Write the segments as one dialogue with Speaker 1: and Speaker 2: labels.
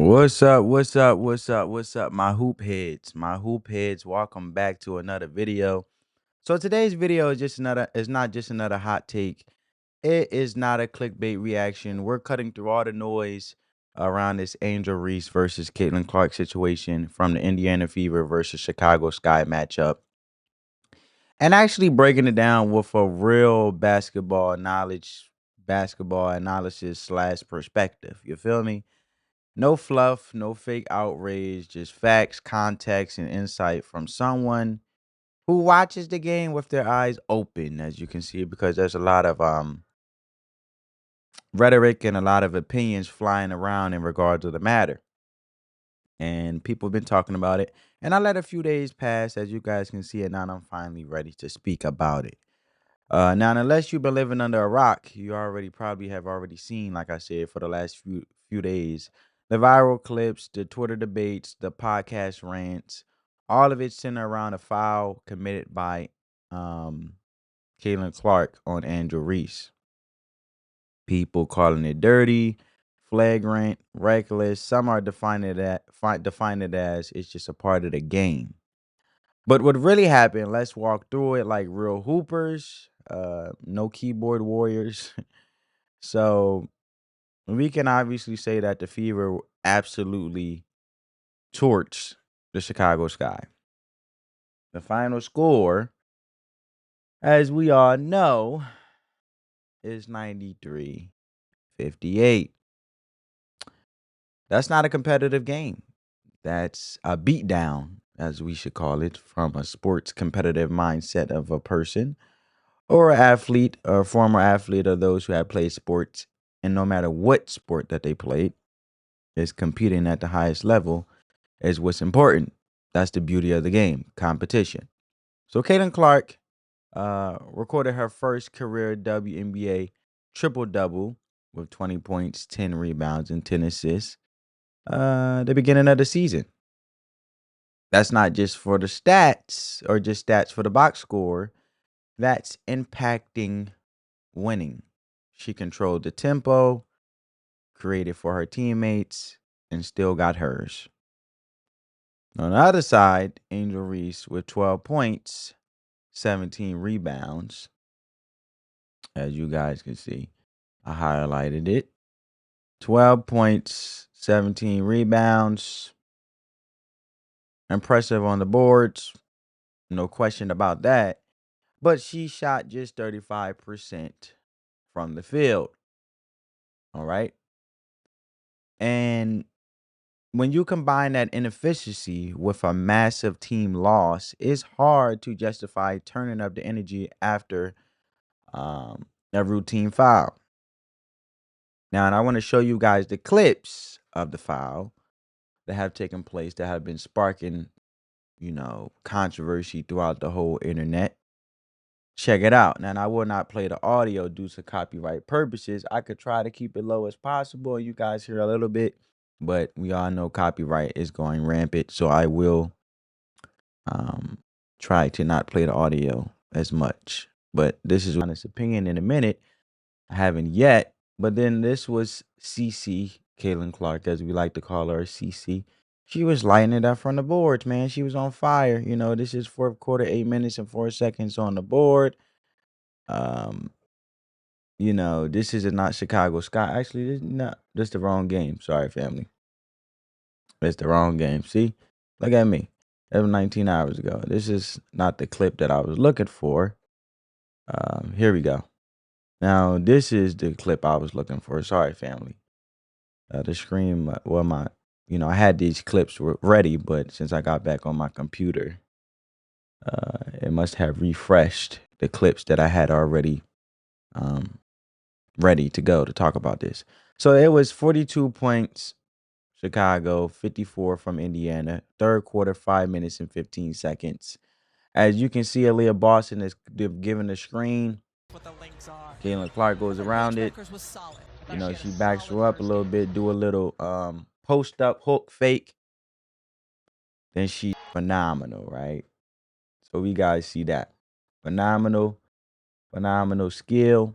Speaker 1: What's up? What's up? What's up? What's up? My hoop heads. My hoop heads. Welcome back to another video. So today's video is not just another hot take. It is not a clickbait reaction. We're cutting through all the noise around this Angel Reese versus Caitlin Clark situation from the Indiana Fever versus Chicago Sky matchup. And actually breaking it down with a real basketball knowledge, basketball analysis slash perspective. You feel me? No fluff, no fake outrage, just facts, context, and insight from someone who watches the game with their eyes open, as you can see, because there's a lot of rhetoric and a lot of opinions flying around in regard to the matter. And people have been talking about it. And I let a few days pass, as you guys can see, and now I'm finally ready to speak about it. Now, unless you've been living under a rock, you already probably have already seen, like I said, for the last few days, the viral clips, the Twitter debates, the podcast rants, all of it centered around a foul committed by um Caitlin Clark on Angel Reese. People calling it dirty, flagrant, reckless. Some are define it as it's just a part of the game. But what really happened, let's walk through it like real hoopers, no keyboard warriors. So we can obviously say that the Fever absolutely torched the Chicago Sky. The final score, as we all know, is 93-58. That's not a competitive game. That's a beatdown, as we should call it, from a sports competitive mindset of a person or an athlete or former athlete or those who have played sports. And no matter what sport that they played, is competing at the highest level is what's important. That's the beauty of the game, competition. So Caitlin Clark recorded her first career WNBA triple-double with 20 points, 10 rebounds, and 10 assists the beginning of the season. That's not just for the stats or just stats for the box score. That's impacting winning. She controlled the tempo, created for her teammates, and still got hers. On the other side, Angel Reese with 12 points, 17 rebounds. As you guys can see, I highlighted it. 12 points, 17 rebounds. Impressive on the boards. No question about that. But she shot just 35% from the field. All right. And when you combine that inefficiency with a massive team loss, it's hard to justify turning up the energy after a routine foul. Now, and I want to show you guys the clips of the foul that have taken place that have been sparking, controversy throughout the whole internet. Check it out. Now, and I will not play the audio due to copyright purposes. I could try to keep it low as possible. You guys hear a little bit, but we all know copyright is going rampant. So I will try to not play the audio as much. But this is honest opinion in a minute. I haven't yet. But then this was CC, Caitlin Clark, as we like to call her, CC. She was lighting it up from the boards, man. She was on fire. This is fourth quarter, 8 minutes and 4 seconds on the board. Um, this is not Chicago Sky. Actually, this is the wrong game. Sorry, family. It's the wrong game. See? Look at me. That was 19 hours ago. This is not the clip that I was looking for. Here we go. Now, this is the clip I was looking for. Sorry, family. The screen, I had these clips ready, but since I got back on my computer, it must have refreshed the clips that I had already ready to go to talk about this. So it was 42 points, Chicago, 54 from Indiana. Third quarter, 5 minutes and 15 seconds. As you can see, Aaliyah Boston is given the screen. Caitlin Clark goes around it. She backs her up a little bit, do a little post up hook fake. Then she's phenomenal, right? So we guys see that. Phenomenal skill.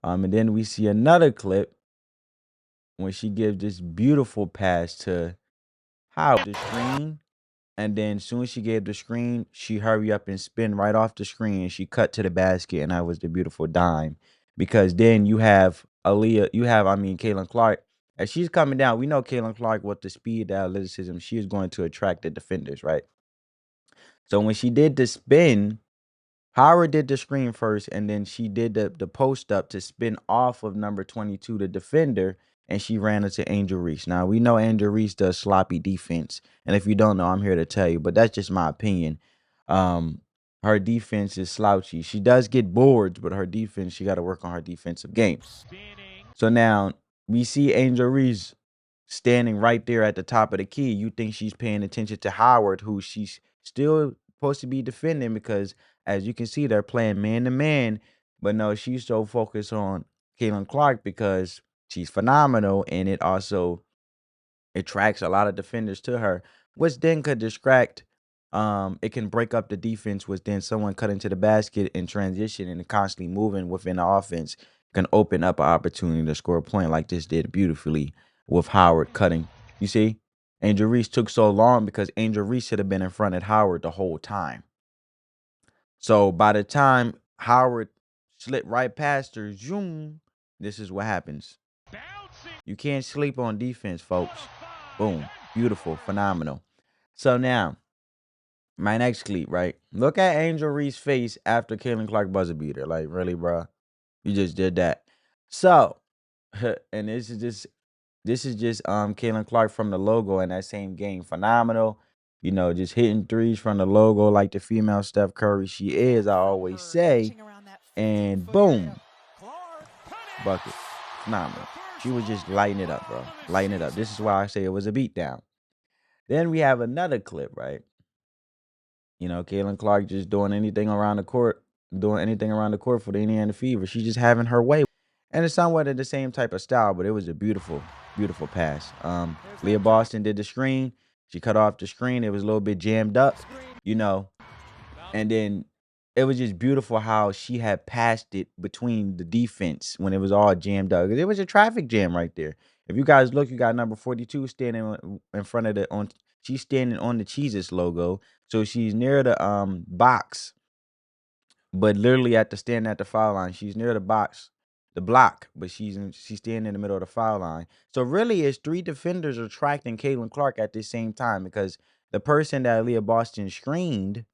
Speaker 1: And then we see another clip when she gives this beautiful pass to Howard the screen. And then soon as she gave the screen, she hurry up and spin right off the screen. And she cut to the basket, and that was the beautiful dime. Because then you have Caitlin Clark. As she's coming down, we know Caitlin Clark with the speed, the athleticism, she is going to attract the defenders, right? So when she did the spin, Howard did the screen first, and then she did the post up to spin off of number 22, the defender, and she ran into Angel Reese. Now we know Angel Reese does sloppy defense, and if you don't know, I'm here to tell you. But that's just my opinion. Um, her defense is slouchy. She does get boards, but her defense, she got to work on her defensive game. So now we see Angel Reese standing right there at the top of the key. You think she's paying attention to Howard, who she's still supposed to be defending because, as you can see, they're playing man to man. But no, she's so focused on Caitlin Clark because she's phenomenal, and it also attracts a lot of defenders to her, which then could distract. It can break up the defense, which then someone cutting to the basket and transition and constantly moving within the offense can open up an opportunity to score a point like this did beautifully with Howard cutting. You see, Angel Reese took so long because Angel Reese should have been in front of Howard the whole time. So by the time Howard slipped right past her, zoom, this is what happens. You can't sleep on defense, folks. Boom. Beautiful. Phenomenal. So now, my next clip, right? Look at Angel Reese's face after Caitlin Clark buzzer beater. Like, really, bro? You just did that. So, and this is just Caitlin Clark from the logo in that same game. Phenomenal. You know, just hitting threes from the logo like the female Steph Curry she is, I always say. And boom, bucket. Phenomenal. She was just lighting it up, bro. Lighting it up. This is why I say it was a beatdown. Then we have another clip, right? You know, Caitlin Clark just doing anything around the court, for the Indiana Fever. She's just having her way. And it's somewhat of the same type of style, but it was a beautiful, beautiful pass. Leah Boston did the screen. She cut off the screen. It was a little bit jammed up, you know. And then it was just beautiful how she had passed it between the defense when it was all jammed up. It was a traffic jam right there. If you guys look, you got number 42 standing in front of she's standing on the Cheez-Its logo. So she's near the box, but literally standing at the foul line. She's near the box, the block, but she's standing in the middle of the foul line. So really it's three defenders attracting Caitlin Clark at the same time because the person that Leah Boston screened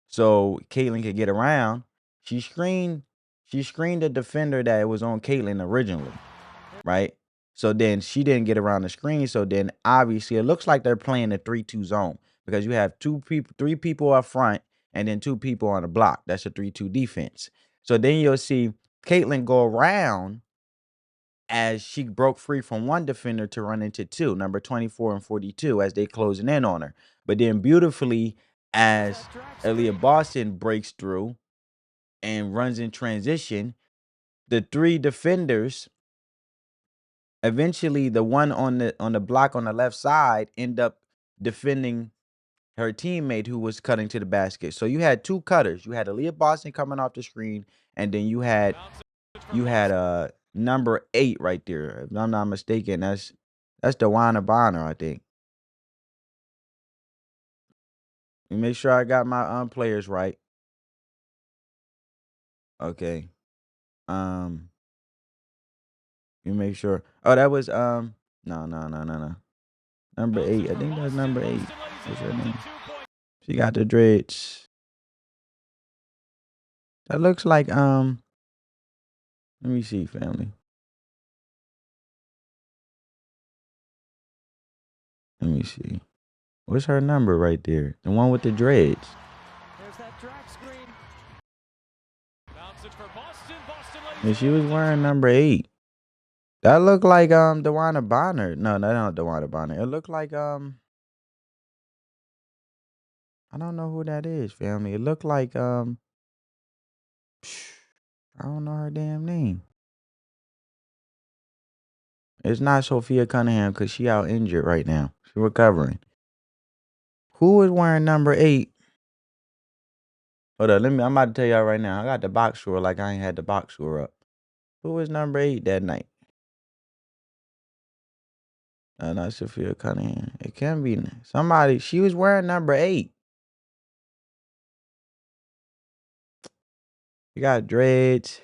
Speaker 1: so Caitlin could get around. She screened the defender that was on Caitlin originally, right? So then she didn't get around the screen. So then obviously it looks like they're playing the 3-2 zone because you have three people up front and then two people on the block. That's a 3-2 defense. So then you'll see Caitlin go around as she broke free from one defender to run into two, number 24 and 42, as they closing in on her. But then beautifully, as Aaliyah Boston breaks through and runs in transition, the three defenders, eventually the one on the block on the left side, end up defending her teammate who was cutting to the basket. So you had two cutters. You had Aaliyah Boston coming off the screen, and then you had number 8 right there. If I'm not mistaken, that's DeWanna Bonner, I think. Let me make sure I got my players right. Okay. Um, you make sure. Oh, that was no. Number 8. I think that's number 8. What's her name? She got the dreads. That looks like let me see, family. Let me see. What's her number right there? The one with the dreads. And she was wearing number 8. That looked like DeWanna Bonner. No, that's not DeWanna Bonner. It looked like I don't know who that is, family. It looked like I don't know her damn name. It's not Sophia Cunningham because she out injured right now. She recovering. Who is wearing number 8? Hold on, I'm about to tell y'all right now. I got the box score like I ain't had the box score up. Who was number 8 that night? Not Sophia Cunningham. It can be somebody. She was wearing number 8. You got dreads.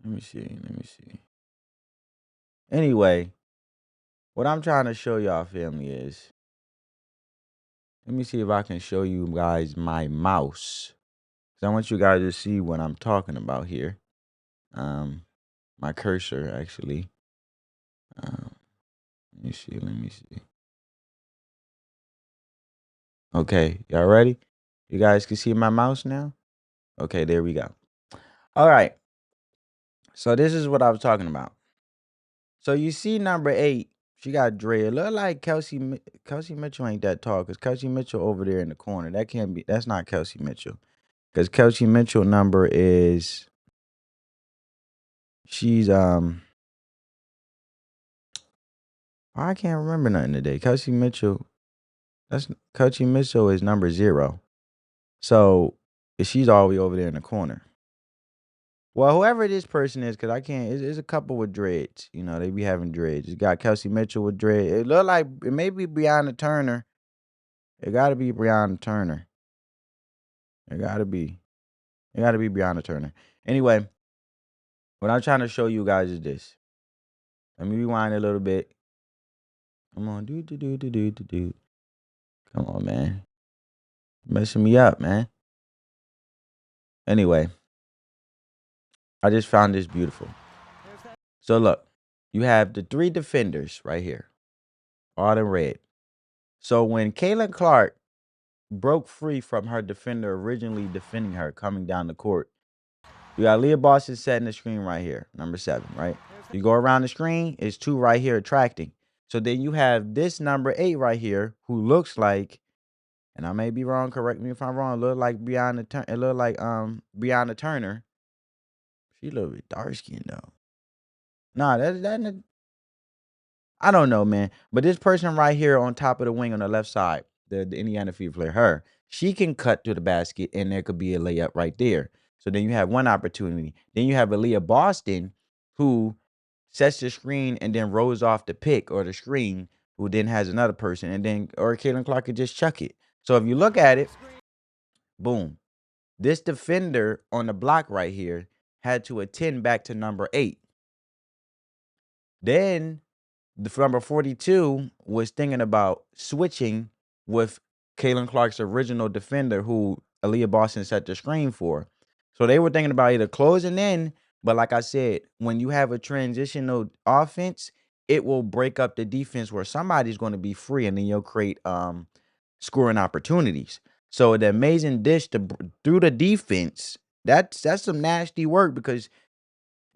Speaker 1: Let me see. Let me see. Anyway, what I'm trying to show y'all, family, is let me see if I can show you guys my mouse. 'Cause I want you guys to see what I'm talking about here. My cursor actually. Let me see. Let me see. Okay, y'all ready? You guys can see my mouse now? Okay, there we go. All right. So this is what I was talking about. So you see number 8, she got dread. Look like Kelsey Mitchell ain't that tall because Kelsey Mitchell over there in the corner. That can't be. That's not Kelsey Mitchell because Kelsey Mitchell number is she's I can't remember nothing today. Kelsey Mitchell. That's Kelsey Mitchell is number 0. So she's all the way over there in the corner. Well, whoever this person is, because I can't, it's a couple with dreads. You know, they be having dreads. You got Kelsey Mitchell with dread. It look like it may be Breonna Turner. It got to be Breonna Turner. It got to be. It got to be Breonna Turner. Anyway, what I'm trying to show you guys is this. Let me rewind a little bit. Come on, do. Come on, man. Messing me up, man. Anyway, I just found this beautiful. So look, you have the 3 defenders right here, all in red. So when Caitlin Clark broke free from her defender originally defending her coming down the court, you got Leah Boston setting the screen right here, number 7, right? You go around the screen, it's 2 right here attracting. So then you have this number 8 right here who looks like, and I may be wrong, correct me if I'm wrong, look like Breonna Turner. It look like Breonna Turner. She a little bit dark skinned though. Nah, that I don't know, man. But this person right here on top of the wing on the left side, the Indiana Fever player, her, she can cut to the basket and there could be a layup right there. So then you have one opportunity. Then you have Aaliyah Boston who sets the screen and then rolls off the pick or the screen, who then has another person. And then, or Caitlin Clark could just chuck it. So if you look at it, boom. This defender on the block right here had to attend back to number 8. Then the number 42 was thinking about switching with Caitlin Clark's original defender, who Aaliyah Boston set the screen for. So they were thinking about either closing in, but like I said, when you have a transitional offense, it will break up the defense where somebody's going to be free, and then you'll create scoring opportunities. So the amazing dish through the defense, that's some nasty work because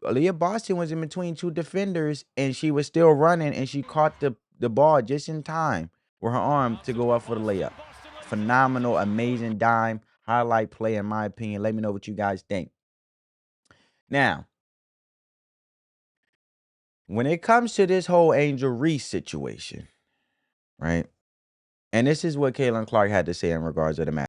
Speaker 1: Aaliyah Boston was in between 2 defenders and she was still running and she caught the ball just in time with her arm to go up for the layup. Phenomenal, amazing dime, highlight play in my opinion. Let me know what you guys think. Now, when it comes to this whole Angel Reese situation, right? And this is what Caitlin Clark had to say in regards to the match.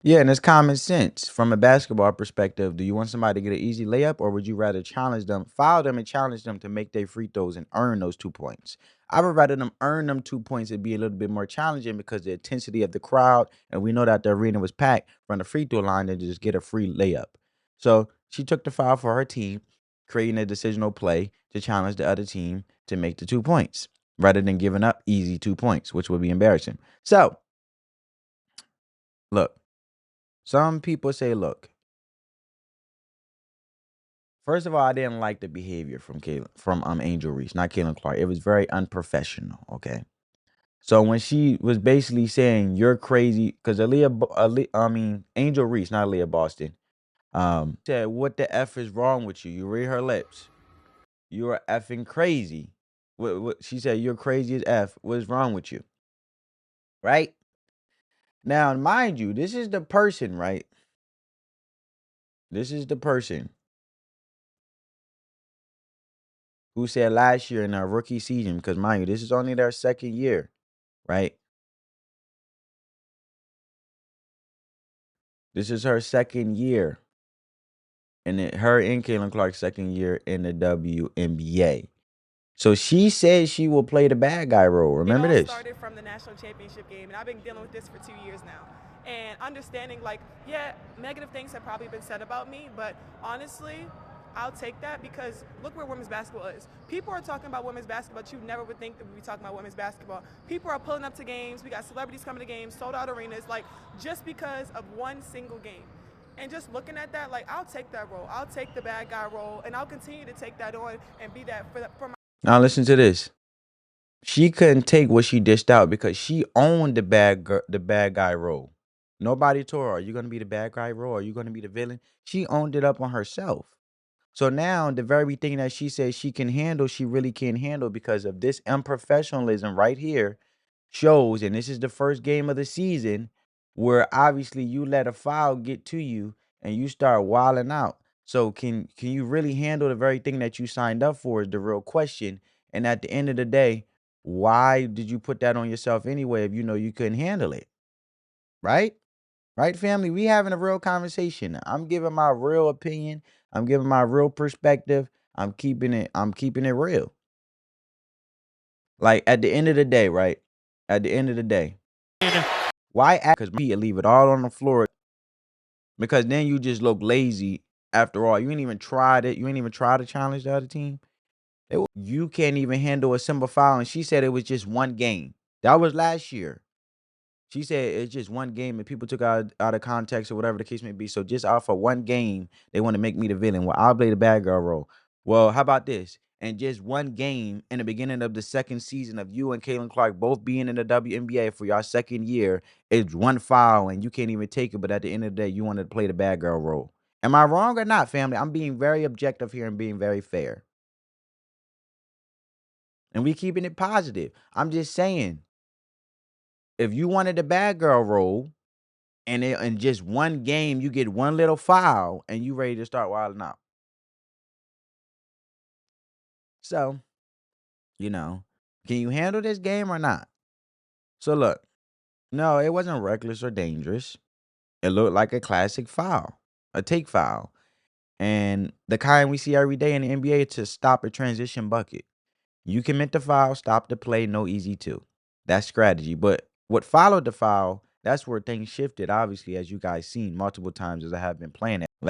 Speaker 1: Yeah, and it's common sense. From a basketball perspective, do you want somebody to get an easy layup, or would you rather challenge them, foul them, and challenge them to make their free throws and earn those 2 points? I would rather them earn them 2 points and be a little bit more challenging because the intensity of the crowd, and we know that the arena was packed from the free throw line to just get a free layup. So she took the foul for her team, creating a decisional play to challenge the other team to make the 2 points rather than giving up easy 2 points, which would be embarrassing. So, look. Some people say, look, first of all, I didn't like the behavior from Angel Reese, not Caitlin Clark. It was very unprofessional. Okay. So when she was basically saying you're crazy, because Angel Reese, not Aaliyah Boston, said, "What the f is wrong with you?" You read her lips. You are effing crazy. What she said, "You're crazy as f. What's wrong with you?" Right now, mind you, this is the person, right? This is the person who said last year in our rookie season, because mind you, this is only their 2nd year, right? This is her 2nd year, and her and Caitlin Clark's 2nd year in the WNBA. So she said she will play the bad guy role.
Speaker 2: It
Speaker 1: Remember
Speaker 2: all
Speaker 1: this.
Speaker 2: started from the national championship game, and I've been dealing with this for 2 years now. And understanding, like, yeah, negative things have probably been said about me, but honestly, I'll take that because look where women's basketball is. People are talking about women's basketball, but you never would think that we'd be talking about women's basketball. People are pulling up to games. We got celebrities coming to games, sold out arenas, like just because of one single game. And just looking at that, like, I'll take that role. I'll take the bad guy role, and I'll continue to take that on and be that for my.
Speaker 1: Now listen to this. She couldn't take what she dished out because she owned the bad guy role. Nobody told her, "Are you gonna be the bad guy role? Are you gonna be the villain?" She owned it up on herself. So now the very thing that she says she can handle, she really can't handle because of this unprofessionalism right here shows, and this is the first game of the season where obviously you let a foul get to you and you start wilding out. So can you really handle the very thing that you signed up for is the real question. And at the end of the day, why did you put that on yourself anyway if you know you couldn't handle it? Right? Right, family? We having a real conversation. I'm giving my real opinion. I'm giving my real perspective. I'm keeping it real. Like at the end of the day, right? At the end of the day, why act? Because me leave it all on the floor because then you just look lazy after all. You ain't even tried it. You ain't even tried to challenge the other team. You can't even handle a simple foul. And she said it was just one game. That was last year. She said it's just one game and people took out of context or whatever the case may be. So just off of one game, they want to make me the villain. Well, I'll play the bad girl role. Well, how about this? And just one game in the beginning of the second season of you and Caitlin Clark both being in the WNBA for your second year, it's one foul and you can't even take it. But at the end of the day, you wanted to play the bad girl role. Am I wrong or not, family? I'm being very objective here and being very fair. And we keeping it positive. I'm just saying, if you wanted the bad girl role, and in just one game, you get one little foul and you ready to start wilding out. So, you know, can you handle this game or not? So look, no, it wasn't reckless or dangerous. It looked like a classic foul, a take foul. And the kind we see every day in the NBA to stop a transition bucket. You commit the foul, stop the play, no easy two. That's strategy. But what followed the foul, that's where things shifted, obviously, as you guys seen multiple times as I have been playing it.